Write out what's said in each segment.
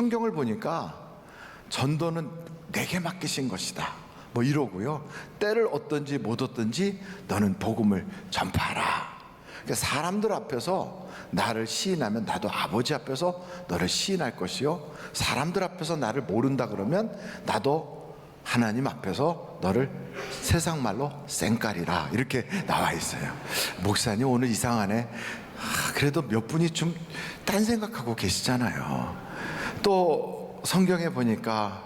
성경을 보니까 전도는 내게 맡기신 것이다 뭐 이러고요, 때를 얻든지 못 얻든지 너는 복음을 전파하라. 그러니까 사람들 앞에서 나를 시인하면 나도 아버지 앞에서 너를 시인할 것이요, 사람들 앞에서 나를 모른다 그러면 나도 하나님 앞에서 너를 세상 말로 쌩까리라, 이렇게 나와 있어요. 목사님 오늘 이상하네. 그래도 몇 분이 좀 딴 생각하고 계시잖아요. 또 성경에 보니까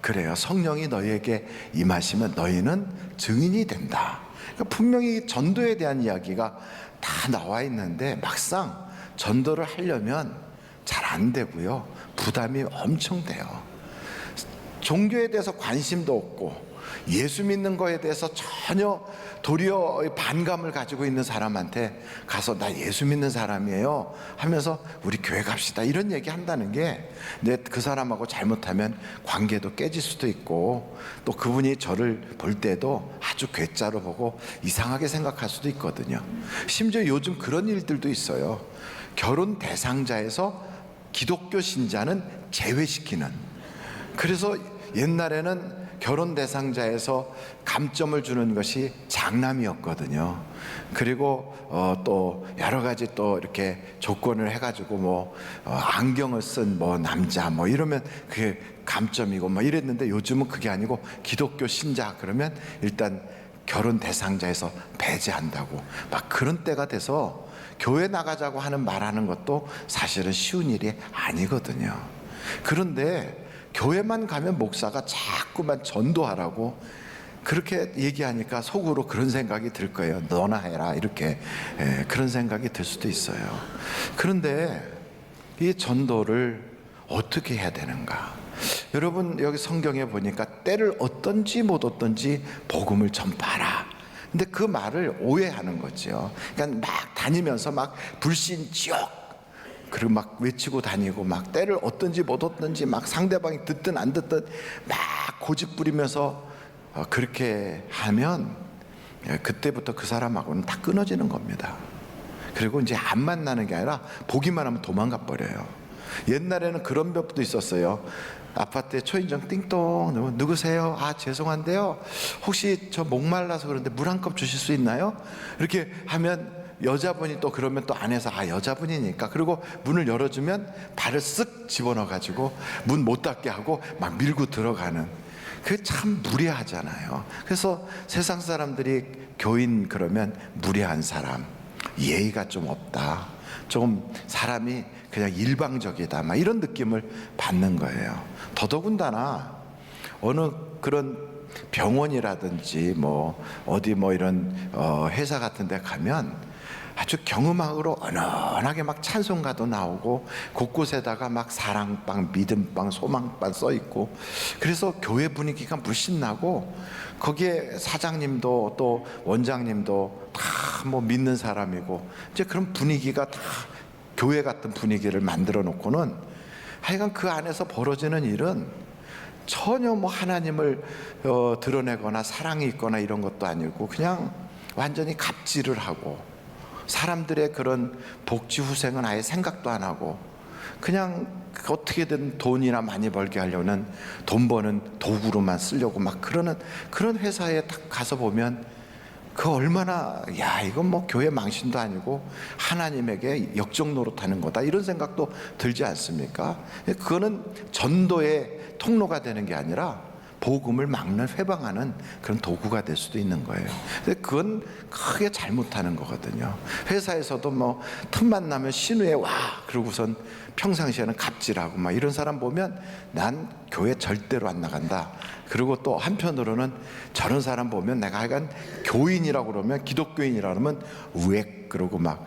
그래요, 성령이 너희에게 임하시면 너희는 증인이 된다. 그러니까 분명히 전도에 대한 이야기가 다 나와 있는데 막상 전도를 하려면 잘 안 되고요, 부담이 엄청 돼요. 종교에 대해서 관심도 없고 예수 믿는 거에 대해서 전혀 도리어 반감을 가지고 있는 사람한테 가서 나 예수 믿는 사람이에요 하면서 우리 교회 갑시다 이런 얘기 한다는 게 내 그 사람하고 잘못하면 관계도 깨질 수도 있고, 또 그분이 저를 볼 때도 아주 괴짜로 보고 이상하게 생각할 수도 있거든요. 심지어 요즘 그런 일들도 있어요. 결혼 대상자에서 기독교 신자는 제외시키는. 그래서 옛날에는 결혼 대상자에서 감점을 주는 것이 장남이었거든요. 그리고 또 여러 가지 또 이렇게 조건을 해가지고 뭐 안경을 쓴 뭐 남자 뭐 이러면 그게 감점이고 뭐 이랬는데, 요즘은 그게 아니고 기독교 신자 그러면 일단 결혼 대상자에서 배제한다고 막 그런 때가 돼서 교회 나가자고 하는 말하는 것도 사실은 쉬운 일이 아니거든요. 그런데 교회만 가면 목사가 자꾸만 전도하라고 그렇게 얘기하니까 속으로 그런 생각이 들 거예요. 너나 해라 이렇게 그런 생각이 들 수도 있어요. 그런데 이 전도를 어떻게 해야 되는가? 여러분 여기 성경에 보니까 때를 얻든지 못 얻든지 복음을 전파하라. 근데 그 말을 오해하는 거죠. 그러니까 막 다니면서 막 불신지옥 그리고 막 외치고 다니고 막 때를 얻든지 못 얻든지 막 상대방이 듣든 안 듣든 막 고집 부리면서 그렇게 하면 그때부터 그 사람하고는 다 끊어지는 겁니다. 그리고 이제 안 만나는 게 아니라 보기만 하면 도망가 버려요. 옛날에는 그런 법도 있었어요. 아파트에 초인종 띵동, 누구세요? 아 죄송한데요, 혹시 저 목말라서 그런데 물 한 컵 주실 수 있나요? 이렇게 하면 여자분이 또 그러면 또 안에서 여자분이니까, 그리고 문을 열어주면 발을 쓱 집어넣어 가지고 문 못 닫게 하고 막 밀고 들어가는, 그게 참 무례하잖아요. 그래서 세상 사람들이 교인 그러면 무례한 사람, 예의가 좀 없다, 좀 사람이 그냥 일방적이다 막 이런 느낌을 받는 거예요. 더더군다나 어느 그런 병원이라든지 뭐 어디 뭐 이런 회사 같은 데 가면 아주 경음악으로 은은하게 막 찬송가도 나오고 곳곳에다가 막 사랑방, 믿음방, 소망방 써 있고, 그래서 교회 분위기가 물씬 나고 거기에 사장님도 또 원장님도 다 뭐 믿는 사람이고, 이제 그런 분위기가 다 교회 같은 분위기를 만들어 놓고는 하여간 그 안에서 벌어지는 일은 전혀 뭐 하나님을 드러내거나 사랑이 있거나 이런 것도 아니고 그냥 완전히 갑질을 하고, 사람들의 그런 복지 후생은 아예 생각도 안 하고 그냥 어떻게든 돈이나 많이 벌게 하려는 돈 버는 도구로만 쓰려고 막 그러는 그런 회사에 딱 가서 보면 그 얼마나 이건 뭐 교회 망신도 아니고 하나님에게 역적 노릇하는 거다 이런 생각도 들지 않습니까? 그거는 전도의 통로가 되는 게 아니라 복음을 막는, 회방하는 그런 도구가 될 수도 있는 거예요. 근데 그건 크게 잘못하는 거거든요. 회사에서도 뭐 틈만 나면 신우에 와 그러고선 평상시에는 갑질하고 막 이런 사람 보면 난 교회 절대로 안 나간다. 그리고 또 한편으로는 저런 사람 보면 내가 하여간 교인이라고 그러면, 기독교인이라고 그러면 우엑 그러고 막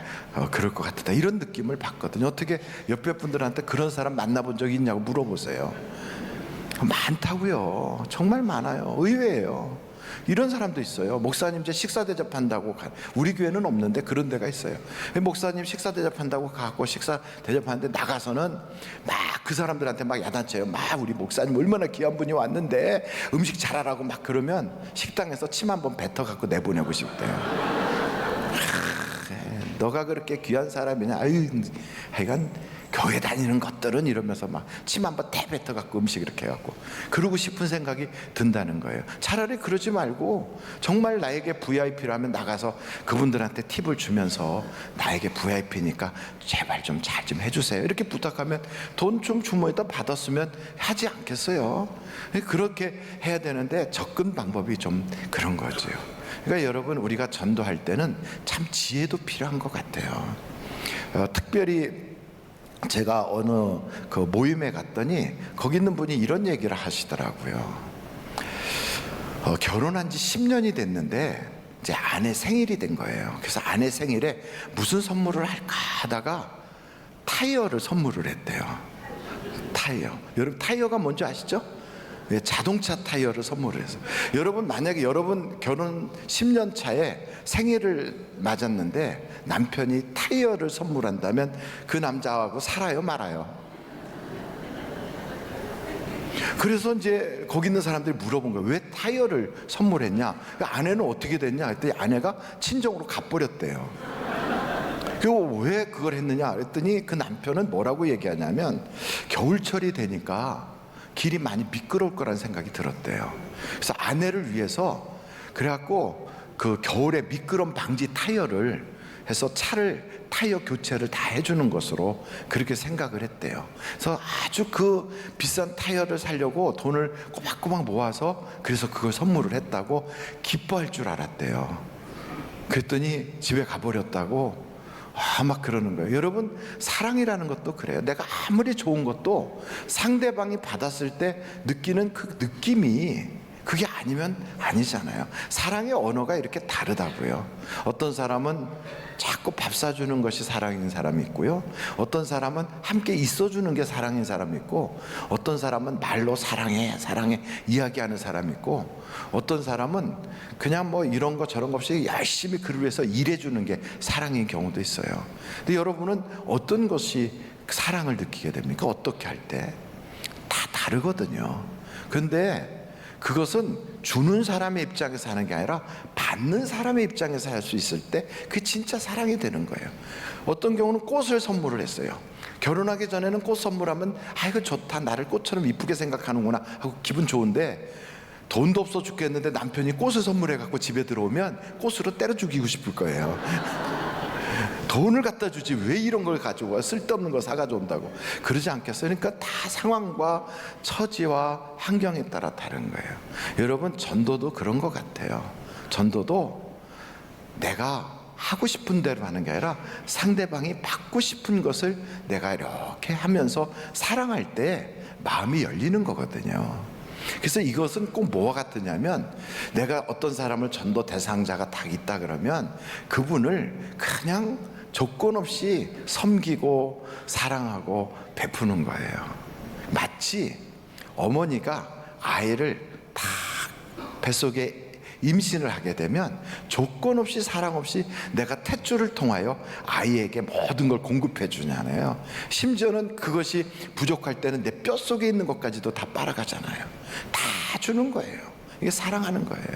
그럴 것 같다 이런 느낌을 받거든요. 어떻게 옆에 분들한테 그런 사람 만나본 적이 있냐고 물어보세요. 많다고요. 정말 많아요. 의외예요. 이런 사람도 있어요. 목사님 제 식사 대접한다고 우리 교회는 없는데 그런 데가 있어요. 목사님 식사 대접한다고 가고 식사 대접하는데 나가서는 막 그 사람들한테 막 야단쳐요. 막 우리 목사님 얼마나 귀한 분이 왔는데 음식 잘하라고 막 그러면 식당에서 침 한번 뱉어 갖고 내보내고 싶대요. 너가 그렇게 귀한 사람이냐? 아유, 하여간 교회 다니는 것들은 이러면서 막 침 한번 대 뱉어갖고 음식 이렇게 해갖고 그러고 싶은 생각이 든다는 거예요. 차라리 그러지 말고 정말 나에게 VIP라면 나가서 그분들한테 팁을 주면서 나에게 VIP니까 제발 좀 잘 좀 해주세요 이렇게 부탁하면 돈 좀 주머니에다 받았으면 하지 않겠어요? 그렇게 해야 되는데 접근 방법이 좀 그런 거죠. 그러니까 여러분, 우리가 전도할 때는 참 지혜도 필요한 것 같아요. 특별히 제가 어느 그 모임에 갔더니 거기 있는 분이 이런 얘기를 하시더라고요. 결혼한 지 10년이 됐는데 이제 아내 생일이 된 거예요. 그래서 아내 생일에 무슨 선물을 할까 하다가 타이어를 선물을 했대요. 타이어. 여러분, 타이어가 뭔지 아시죠? 자동차 타이어를 선물을 했어요. 여러분, 만약에 여러분 결혼 10년 차에 생일을 맞았는데 남편이 타이어를 선물한다면 그 남자하고 살아요, 말아요? 그래서 이제 거기 있는 사람들이 물어본 거예요. 왜 타이어를 선물했냐? 아내는 어떻게 됐냐? 그랬더니 아내가 친정으로 가버렸대요. 그리고 왜 그걸 했느냐? 그랬더니 그 남편은 뭐라고 얘기하냐면 겨울철이 되니까 길이 많이 미끄러울 거라는 생각이 들었대요. 그래서 아내를 위해서 그래갖고 그 겨울에 미끄럼 방지 타이어를 해서 차를 타이어 교체를 다 해주는 것으로 그렇게 생각을 했대요. 그래서 아주 그 비싼 타이어를 사려고 돈을 꼬박꼬박 모아서 그래서 그걸 선물을 했다고 기뻐할 줄 알았대요. 그랬더니 집에 가버렸다고 막 그러는 거예요. 여러분, 사랑이라는 것도 그래요. 내가 아무리 좋은 것도 상대방이 받았을 때 느끼는 그 느낌이 그게 아니면 아니잖아요. 사랑의 언어가 이렇게 다르다고요. 어떤 사람은 자꾸 밥 사주는 것이 사랑인 사람이 있고요. 어떤 사람은 함께 있어주는 게 사랑인 사람이 있고, 어떤 사람은 말로 사랑해 사랑해 이야기하는 사람이 있고, 어떤 사람은 그냥 뭐 이런 거 저런 거 없이 열심히 그를 위해서 일해주는 게 사랑인 경우도 있어요. 근데 여러분은 어떤 것이 사랑을 느끼게 됩니까? 어떻게 할 때? 다 다르거든요. 그런데 그것은 주는 사람의 입장에서 하는 게 아니라 받는 사람의 입장에서 할 수 있을 때 그게 진짜 사랑이 되는 거예요. 어떤 경우는 꽃을 선물을 했어요. 결혼하기 전에는 꽃 선물하면 아이고 좋다, 나를 꽃처럼 이쁘게 생각하는구나 하고 기분 좋은데, 돈도 없어 죽겠는데 남편이 꽃을 선물해 갖고 집에 들어오면 꽃으로 때려 죽이고 싶을 거예요. 돈을 갖다 주지 왜 이런 걸 가지고 와, 쓸데없는 거 사가지고 온다고. 그러지 않겠어요? 그러니까 다 상황과 처지와 환경에 따라 다른 거예요. 여러분, 전도도 그런 것 같아요. 전도도 내가 하고 싶은 대로 하는 게 아니라 상대방이 받고 싶은 것을 내가 이렇게 하면서 사랑할 때 마음이 열리는 거거든요. 그래서 이것은 꼭 뭐와 같으냐면, 내가 어떤 사람을 전도 대상자가 딱 있다 그러면 그분을 그냥 조건 없이 섬기고 사랑하고 베푸는 거예요. 마치 어머니가 아이를 다 뱃속에 임신을 하게 되면 조건 없이 사랑 없이 내가 탯줄을 통하여 아이에게 모든 걸 공급해 주잖아요. 심지어는 그것이 부족할 때는 내 뼛속에 있는 것까지도 다 빨아가잖아요. 다 주는 거예요. 이게 사랑하는 거예요.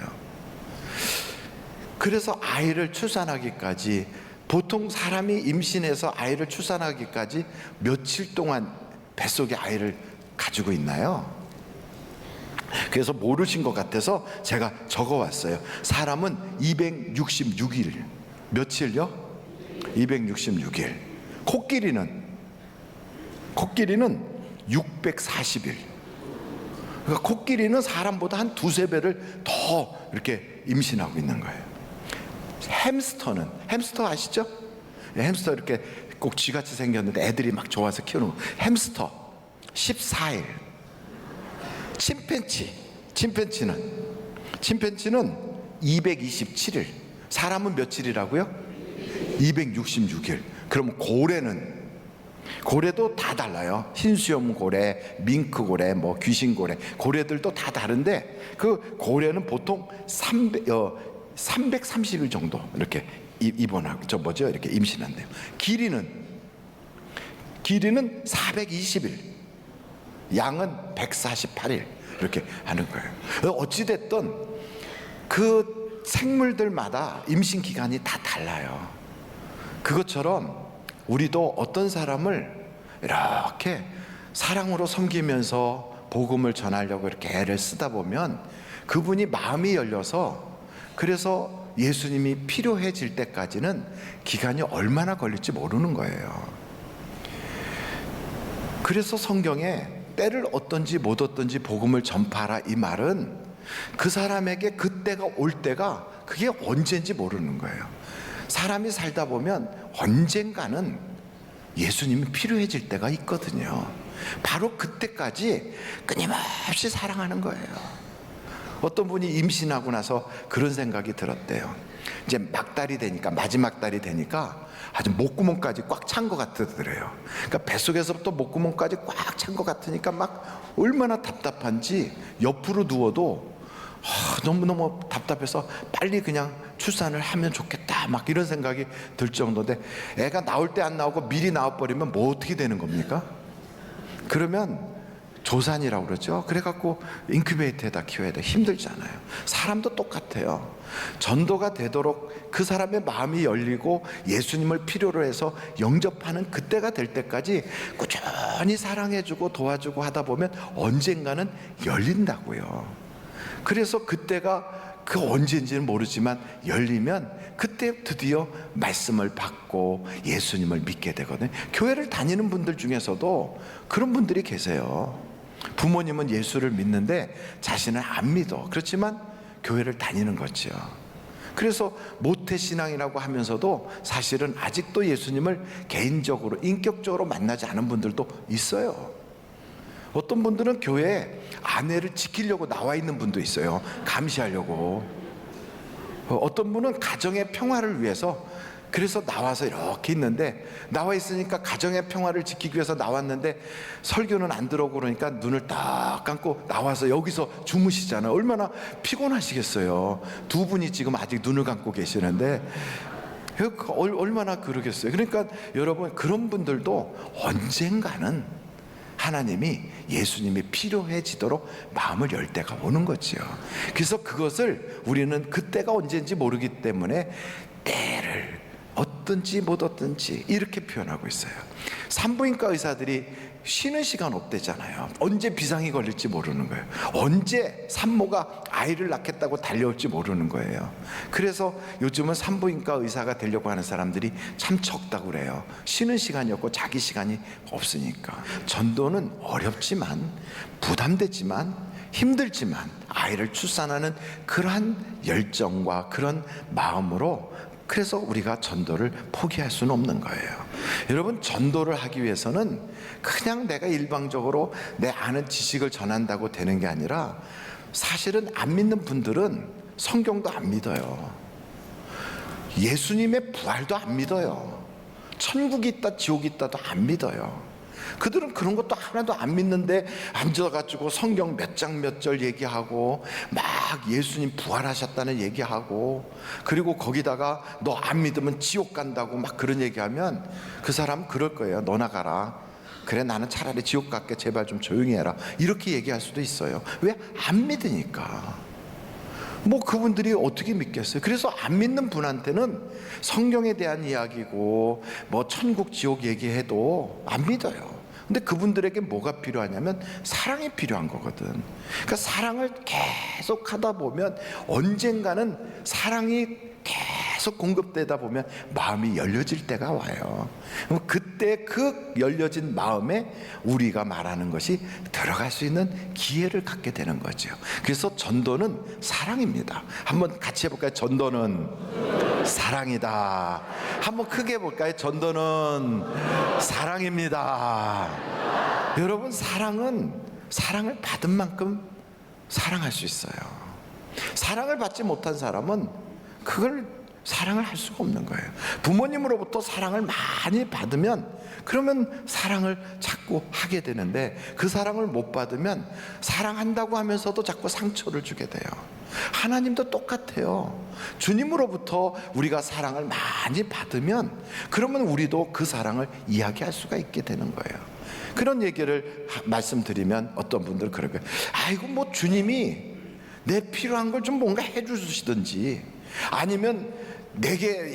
그래서 아이를 출산하기까지, 보통 사람이 임신해서 아이를 출산하기까지 며칠 동안 뱃속에 아이를 가지고 있나요? 그래서 모르신 것 같아서 제가 적어왔어요. 사람은 266일. 며칠요? 266일. 코끼리는 640일. 그러니까 코끼리는 사람보다 한 두세 배를 더 이렇게 임신하고 있는 거예요. 햄스터 아시죠? 햄스터 이렇게 꼭 쥐같이 생겼는데 애들이 막 좋아서 키우는 거. 햄스터 14일. 침팬지는 227일. 사람은 며칠이라고요? 266일. 그럼 고래도 다 달라요. 흰수염 고래, 밍크 고래, 뭐 귀신 고래들도 다 다른데, 그 고래는 보통 330일 정도 이렇게 입원하고 이렇게 임신한대요. 길이는 420일. 양은 148일 이렇게 하는 거예요. 어찌됐든 그 생물들마다 임신 기간이 다 달라요. 그것처럼 우리도 어떤 사람을 이렇게 사랑으로 섬기면서 복음을 전하려고 이렇게 애를 쓰다 보면 그분이 마음이 열려서, 그래서 예수님이 필요해질 때까지는 기간이 얼마나 걸릴지 모르는 거예요. 그래서 성경에 때를 얻든지 못 얻든지 복음을 전파하라, 이 말은 그 사람에게 그때가 올 때가 그게 언제인지 모르는 거예요. 사람이 살다 보면 언젠가는 예수님이 필요해질 때가 있거든요. 바로 그때까지 끊임없이 사랑하는 거예요. 어떤 분이 임신하고 나서 그런 생각이 들었대요. 이제 막달이 되니까, 마지막 달이 되니까 아주 목구멍까지 꽉 찬 것 같더래요. 그러니까 뱃속에서부터 목구멍까지 꽉 찬 것 같으니까 막 얼마나 답답한지 옆으로 누워도 너무너무 답답해서 빨리 그냥 출산을 하면 좋겠다, 막 이런 생각이 들 정도인데, 애가 나올 때 안 나오고 미리 나와버리면 뭐 어떻게 되는 겁니까? 그러면 조산이라고 그러죠. 그래갖고 인큐베이터에다 키워야 돼. 힘들잖아요. 사람도 똑같아요. 전도가 되도록 그 사람의 마음이 열리고 예수님을 필요로 해서 영접하는 그때가 될 때까지 꾸준히 사랑해주고 도와주고 하다 보면 언젠가는 열린다고요. 그래서 그때가 그 언제인지는 모르지만 열리면 그때 드디어 말씀을 받고 예수님을 믿게 되거든요. 교회를 다니는 분들 중에서도 그런 분들이 계세요. 부모님은 예수를 믿는데 자신은 안 믿어. 그렇지만 교회를 다니는 거죠. 그래서 모태신앙이라고 하면서도 사실은 아직도 예수님을 개인적으로 인격적으로 만나지 않은 분들도 있어요. 어떤 분들은 교회에 아내를 지키려고 나와 있는 분도 있어요. 감시하려고. 어떤 분은 가정의 평화를 위해서 그래서 나와서 이렇게 있는데, 나와 있으니까 가정의 평화를 지키기 위해서 나왔는데 설교는 안 들어오고 그러니까 눈을 딱 감고 나와서 여기서 주무시잖아요. 얼마나 피곤하시겠어요. 두 분이 지금 아직 눈을 감고 계시는데 얼마나 그러겠어요. 그러니까 여러분, 그런 분들도 언젠가는 하나님이 예수님이 필요해지도록 마음을 열 때가 오는 거죠. 그래서 그것을 우리는 그때가 언제인지 모르기 때문에 때를 얻든지 못 얻든지 이렇게 표현하고 있어요. 산부인과 의사들이 쉬는 시간 없대잖아요. 언제 비상이 걸릴지 모르는 거예요. 언제 산모가 아이를 낳겠다고 달려올지 모르는 거예요. 그래서 요즘은 산부인과 의사가 되려고 하는 사람들이 참 적다고 그래요. 쉬는 시간이 없고 자기 시간이 없으니까. 전도는 어렵지만, 부담되지만, 힘들지만 아이를 출산하는 그러한 열정과 그런 마음으로, 그래서 우리가 전도를 포기할 수는 없는 거예요. 여러분, 전도를 하기 위해서는 그냥 내가 일방적으로 내 아는 지식을 전한다고 되는 게 아니라, 사실은 안 믿는 분들은 성경도 안 믿어요. 예수님의 부활도 안 믿어요. 천국이 있다 지옥이 있다도 안 믿어요. 그들은 그런 것도 하나도 안 믿는데 앉아가지고 성경 몇 장 몇 절 얘기하고 막 예수님 부활하셨다는 얘기하고, 그리고 거기다가 너 안 믿으면 지옥 간다고 막 그런 얘기하면 그 사람 그럴 거예요. 너나 가라. 그래, 나는 차라리 지옥 갈게. 제발 좀 조용히 해라. 이렇게 얘기할 수도 있어요. 왜? 안 믿으니까. 뭐 그분들이 어떻게 믿겠어요? 그래서 안 믿는 분한테는 성경에 대한 이야기고 뭐 천국 지옥 얘기해도 안 믿어요. 근데 그분들에게 뭐가 필요하냐면 사랑이 필요한 거거든. 그러니까 사랑을 계속 하다 보면 언젠가는 사랑이 계속 공급되다 보면 마음이 열려질 때가 와요. 그럼 그때 그 열려진 마음에 우리가 말하는 것이 들어갈 수 있는 기회를 갖게 되는 거죠. 그래서 전도는 사랑입니다. 한번 같이 해볼까요? 전도는 사랑이다. 한번 크게 해볼까요? 전도는 사랑입니다. 여러분, 사랑을 받은 만큼 사랑할 수 있어요. 사랑을 받지 못한 사람은 그걸 사랑을 할 수가 없는 거예요. 부모님으로부터 사랑을 많이 받으면 그러면 사랑을 자꾸 하게 되는데, 그 사랑을 못 받으면 사랑한다고 하면서도 자꾸 상처를 주게 돼요. 하나님도 똑같아요. 주님으로부터 우리가 사랑을 많이 받으면 그러면 우리도 그 사랑을 이야기할 수가 있게 되는 거예요. 그런 얘기를 말씀드리면 어떤 분들은 그럴 거예요. 아이고, 뭐 주님이 내 필요한 걸 좀 뭔가 해주시든지, 아니면 내게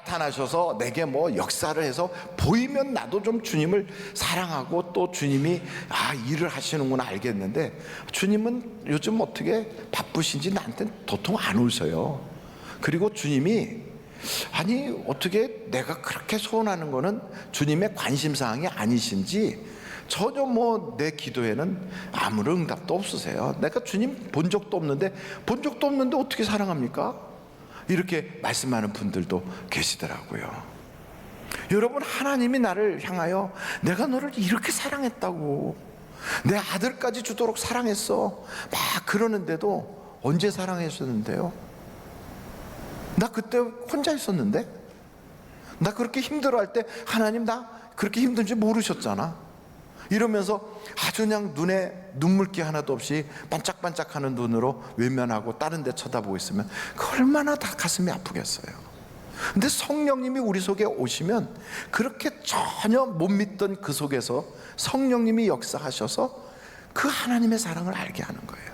나타나셔서 내게 뭐 역사를 해서 보이면 나도 좀 주님을 사랑하고 또 주님이 일을 하시는구나 알겠는데, 주님은 요즘 어떻게 바쁘신지 나한테는 도통 안 오셔요. 그리고 주님이 어떻게 내가 그렇게 소원하는 거는 주님의 관심사항이 아니신지 전혀 뭐 내 기도에는 아무런 응답도 없으세요. 내가 주님 본 적도 없는데 어떻게 사랑합니까? 이렇게 말씀하는 분들도 계시더라고요. 여러분, 하나님이 나를 향하여 내가 너를 이렇게 사랑했다고, 내 아들까지 주도록 사랑했어 막 그러는데도 언제 사랑했었는데요? 나 그때 혼자 있었는데, 나 그렇게 힘들어할 때 하나님 나 그렇게 힘든지 모르셨잖아 이러면서 아주 그냥 눈에 눈물기 하나도 없이 반짝반짝하는 눈으로 외면하고 다른 데 쳐다보고 있으면 그 얼마나 다 가슴이 아프겠어요. 근데 성령님이 우리 속에 오시면 그렇게 전혀 못 믿던 그 속에서 성령님이 역사하셔서 그 하나님의 사랑을 알게 하는 거예요.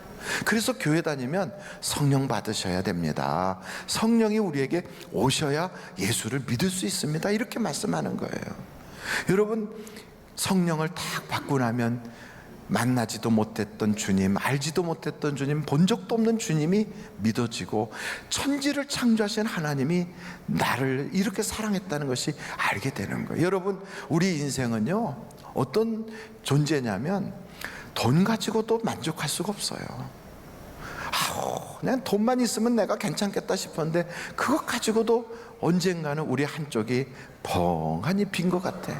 그래서 교회 다니면 성령 받으셔야 됩니다. 성령이 우리에게 오셔야 예수를 믿을 수 있습니다. 이렇게 말씀하는 거예요. 여러분, 성령을 딱 받고 나면 만나지도 못했던 주님, 알지도 못했던 주님, 본 적도 없는 주님이 믿어지고 천지를 창조하신 하나님이 나를 이렇게 사랑했다는 것이 알게 되는 거예요. 여러분, 우리 인생은요 어떤 존재냐면 돈 가지고도 만족할 수가 없어요. 그냥 돈만 있으면 내가 괜찮겠다 싶었는데 그것 가지고도 언젠가는 우리 한쪽이 벙하니 빈 것 같아.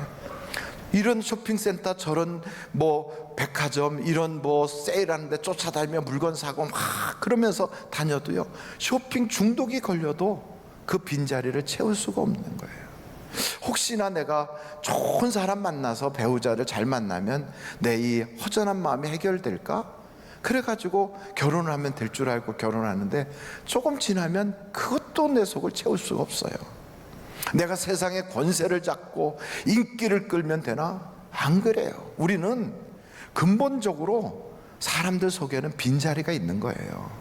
이런 쇼핑센터, 저런 뭐 백화점, 이런 뭐 세일하는데 쫓아다니며 물건 사고 막 그러면서 다녀도요, 쇼핑 중독이 걸려도 그 빈자리를 채울 수가 없는 거예요. 혹시나 내가 좋은 사람 만나서 배우자를 잘 만나면 내 이 허전한 마음이 해결될까? 그래가지고 결혼을 하면 될 줄 알고 결혼하는데 조금 지나면 그것도 내 속을 채울 수가 없어요. 내가 세상의 권세를 잡고 인기를 끌면 되나? 안 그래요. 우리는 근본적으로 사람들 속에는 빈자리가 있는 거예요.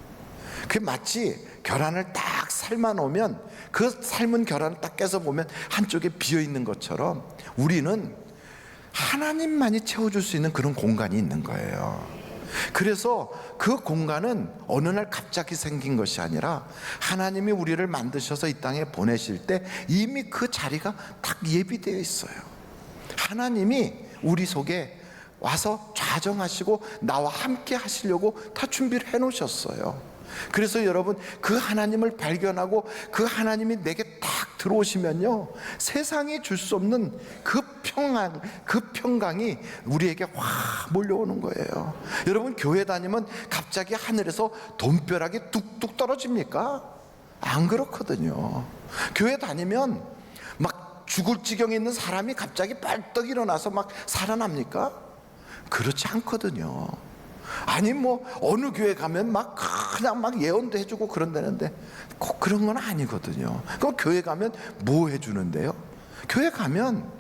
그게 마치 계란을 딱 삶아 놓으면 그 삶은 계란을 딱 깨서 보면 한쪽에 비어 있는 것처럼 우리는 하나님만이 채워줄 수 있는 그런 공간이 있는 거예요. 그래서 그 공간은 어느 날 갑자기 생긴 것이 아니라 하나님이 우리를 만드셔서 이 땅에 보내실 때 이미 그 자리가 딱 예비되어 있어요. 하나님이 우리 속에 와서 좌정하시고 나와 함께 하시려고 다 준비를 해 놓으셨어요. 그래서 여러분, 그 하나님을 발견하고 그 하나님이 내게 딱 들어오시면요, 세상이 줄 수 없는 그 평안, 그 평강이 우리에게 확 몰려오는 거예요. 여러분, 교회 다니면 갑자기 하늘에서 돈벼락이 뚝뚝 떨어집니까? 안 그렇거든요. 교회 다니면 막 죽을 지경에 있는 사람이 갑자기 벌떡 일어나서 막 살아납니까? 그렇지 않거든요. 아니 뭐 어느 교회 가면 막 그냥 막 예언도 해주고 그런다는데 꼭 그런 건 아니거든요. 그럼 교회 가면 뭐 해주는데요? 교회 가면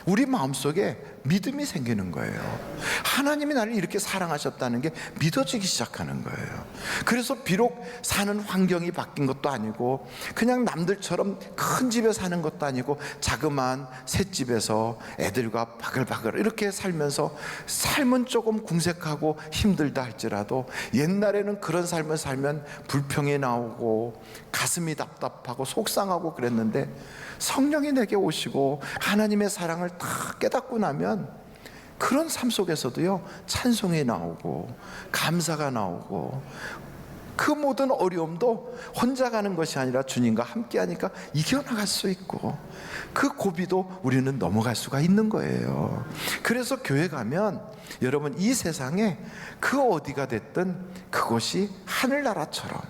우리 마음속에 믿음이 생기는 거예요. 하나님이 나를 이렇게 사랑하셨다는 게 믿어지기 시작하는 거예요. 그래서 비록 사는 환경이 바뀐 것도 아니고 그냥 남들처럼 큰 집에 사는 것도 아니고 자그마한 셋집에서 애들과 바글바글 이렇게 살면서 삶은 조금 궁색하고 힘들다 할지라도 옛날에는 그런 삶을 살면 불평이 나오고 가슴이 답답하고 속상하고 그랬는데 성령이 내게 오시고 하나님의 사랑을 다 깨닫고 나면 그런 삶 속에서도요, 찬송이 나오고 감사가 나오고 그 모든 어려움도 혼자 가는 것이 아니라 주님과 함께 하니까 이겨나갈 수 있고 그 고비도 우리는 넘어갈 수가 있는 거예요. 그래서 교회 가면 여러분, 이 세상에 그 어디가 됐든 그곳이 하늘나라처럼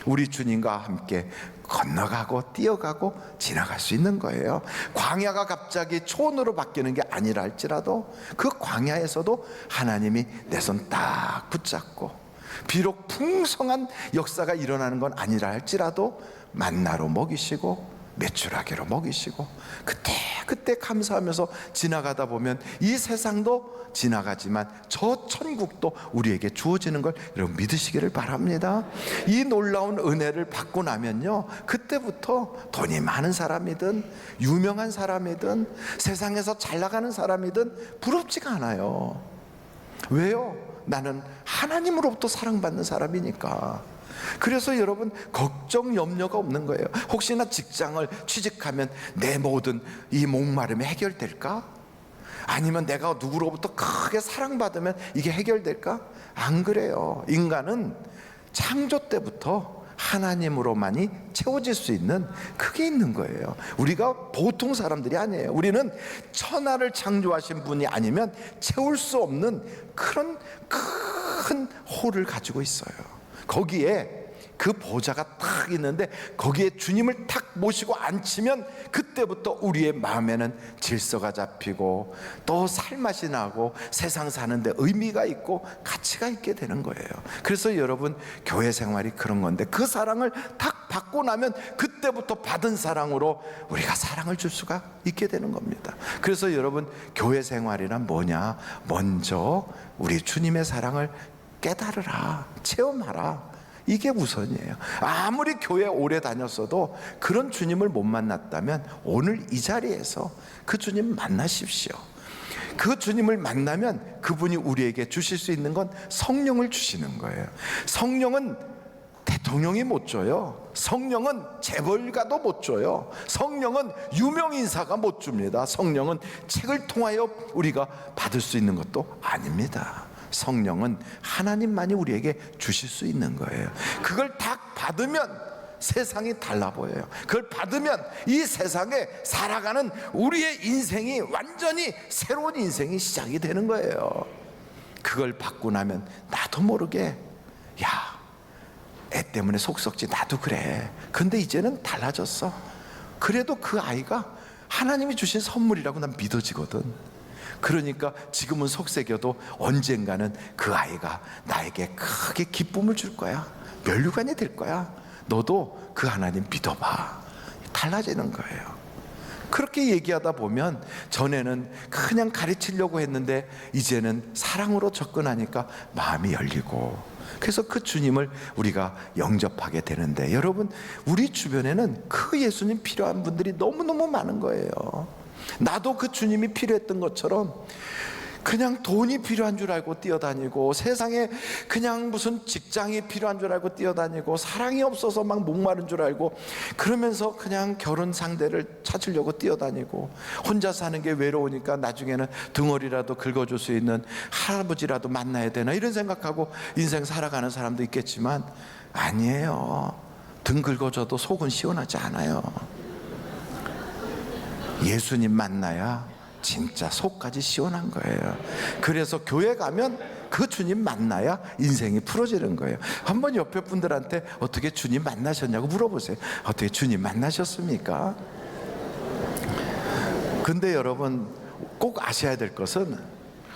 우리 주님과 함께 건너가고 뛰어가고 지나갈 수 있는 거예요. 광야가 갑자기 초원으로 바뀌는 게 아니라 할지라도 그 광야에서도 하나님이 내 손 딱 붙잡고 비록 풍성한 역사가 일어나는 건 아니라 할지라도 만나로 먹이시고 메추라기로 먹이시고 그때 감사하면서 지나가다 보면 이 세상도 지나가지만 저 천국도 우리에게 주어지는 걸 여러분 믿으시기를 바랍니다. 이 놀라운 은혜를 받고 나면요, 그때부터 돈이 많은 사람이든 유명한 사람이든 세상에서 잘 나가는 사람이든 부럽지가 않아요. 왜요? 나는 하나님으로부터 사랑받는 사람이니까. 그래서 여러분 걱정 염려가 없는 거예요. 혹시나 직장을 취직하면 내 모든 이 목마름이 해결될까? 아니면 내가 누구로부터 크게 사랑받으면 이게 해결될까? 안 그래요. 인간은 창조 때부터 하나님으로만이 채워질 수 있는 그게 있는 거예요. 우리가 보통 사람들이 아니에요. 우리는 천하를 창조하신 분이 아니면 채울 수 없는 그런 큰 홀을 가지고 있어요. 거기에 그 보좌가 탁 있는데 거기에 주님을 탁 모시고 앉히면 그때부터 우리의 마음에는 질서가 잡히고 또 살맛이 나고 세상 사는데 의미가 있고 가치가 있게 되는 거예요. 그래서 여러분 교회 생활이 그런 건데 그 사랑을 탁 받고 나면 그때부터 받은 사랑으로 우리가 사랑을 줄 수가 있게 되는 겁니다. 그래서 여러분 교회 생활이란 뭐냐? 먼저 우리 주님의 사랑을 깨달으라, 체험하라. 이게 우선이에요. 아무리 교회 오래 다녔어도 그런 주님을 못 만났다면 오늘 이 자리에서 그 주님 만나십시오. 그 주님을 만나면 그분이 우리에게 주실 수 있는 건 성령을 주시는 거예요. 성령은 대통령이 못 줘요. 성령은 재벌가도 못 줘요. 성령은 유명인사가 못 줍니다. 성령은 책을 통하여 우리가 받을 수 있는 것도 아닙니다. 성령은 하나님만이 우리에게 주실 수 있는 거예요. 그걸 다 받으면 세상이 달라 보여요. 그걸 받으면 이 세상에 살아가는 우리의 인생이 완전히 새로운 인생이 시작이 되는 거예요. 그걸 받고 나면 나도 모르게 야, 애 때문에 속 썩지 나도 그래. 근데 이제는 달라졌어. 그래도 그 아이가 하나님이 주신 선물이라고 난 믿어지거든. 그러니까 지금은 속색여도 언젠가는 그 아이가 나에게 크게 기쁨을 줄 거야. 면류관이 될 거야. 너도 그 하나님 믿어봐. 달라지는 거예요. 그렇게 얘기하다 보면 전에는 그냥 가르치려고 했는데 이제는 사랑으로 접근하니까 마음이 열리고, 그래서 그 주님을 우리가 영접하게 되는데, 여러분 우리 주변에는 그 예수님 필요한 분들이 너무너무 많은 거예요. 나도 그 주님이 필요했던 것처럼 그냥 돈이 필요한 줄 알고 뛰어다니고, 세상에 그냥 무슨 직장이 필요한 줄 알고 뛰어다니고, 사랑이 없어서 막 목마른 줄 알고 그러면서 그냥 결혼 상대를 찾으려고 뛰어다니고, 혼자 사는 게 외로우니까 나중에는 등어리라도 긁어줄 수 있는 할아버지라도 만나야 되나 이런 생각하고 인생 살아가는 사람도 있겠지만 아니에요. 등 긁어줘도 속은 시원하지 않아요. 예수님 만나야 진짜 속까지 시원한 거예요. 그래서 교회 가면 그 주님 만나야 인생이 풀어지는 거예요. 한번 옆에 분들한테 어떻게 주님 만나셨냐고 물어보세요. 어떻게 주님 만나셨습니까? 근데 여러분 꼭 아셔야 될 것은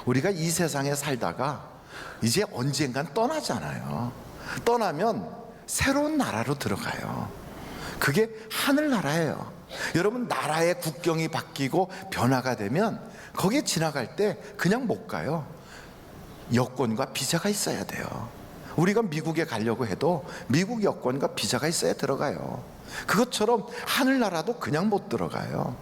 우리가 이 세상에 살다가 이제 언젠간 떠나잖아요. 떠나면 새로운 나라로 들어가요. 그게 하늘나라예요. 여러분 나라의 국경이 바뀌고 변화가 되면 거기에 지나갈 때 그냥 못 가요. 여권과 비자가 있어야 돼요. 우리가 미국에 가려고 해도 미국 여권과 비자가 있어야 들어가요. 그것처럼 하늘나라도 그냥 못 들어가요.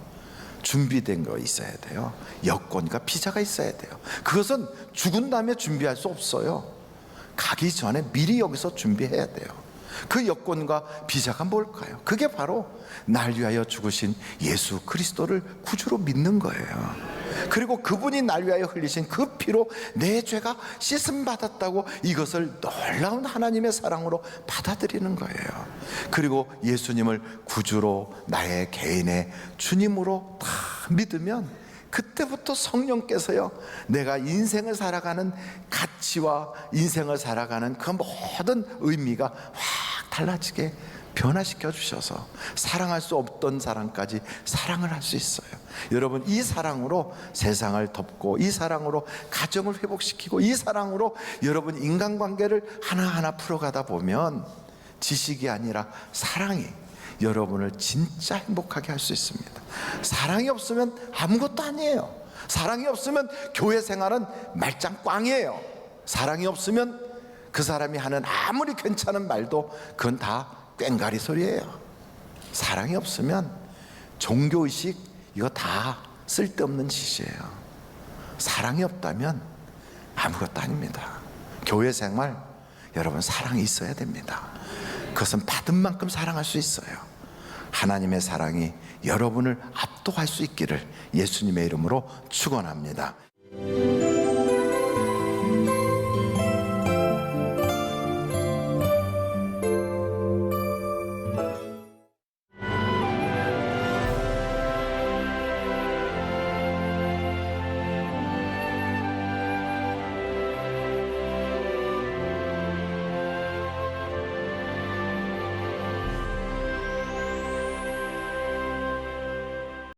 준비된 거 있어야 돼요. 여권과 비자가 있어야 돼요. 그것은 죽은 다음에 준비할 수 없어요. 가기 전에 미리 여기서 준비해야 돼요. 그 여권과 비자가 뭘까요? 그게 바로 날 위하여 죽으신 예수 그리스도를 구주로 믿는 거예요. 그리고 그분이 날 위하여 흘리신 그 피로 내 죄가 씻음 받았다고 이것을 놀라운 하나님의 사랑으로 받아들이는 거예요. 그리고 예수님을 구주로 나의 개인의 주님으로 다 믿으면 그때부터 성령께서요, 내가 인생을 살아가는 가치와 인생을 살아가는 그 모든 의미가 확 달라지게 변화시켜 주셔서 사랑할 수 없던 사람까지 사랑을 할 수 있어요. 여러분 이 사랑으로 세상을 덮고, 이 사랑으로 가정을 회복시키고, 이 사랑으로 여러분 인간관계를 하나하나 풀어가다 보면 지식이 아니라 사랑이 여러분을 진짜 행복하게 할 수 있습니다. 사랑이 없으면 아무것도 아니에요. 사랑이 없으면 교회 생활은 말짱 꽝이에요. 사랑이 없으면 그 사람이 하는 아무리 괜찮은 말도 그건 다 꽹가리 소리예요. 사랑이 없으면 종교의식 이거 다 쓸데없는 짓이에요. 사랑이 없다면 아무것도 아닙니다. 교회 생활 여러분 사랑이 있어야 됩니다. 그것은 받은 만큼 사랑할 수 있어요. 하나님의 사랑이 여러분을 압도할 수 있기를 예수님의 이름으로 축원합니다.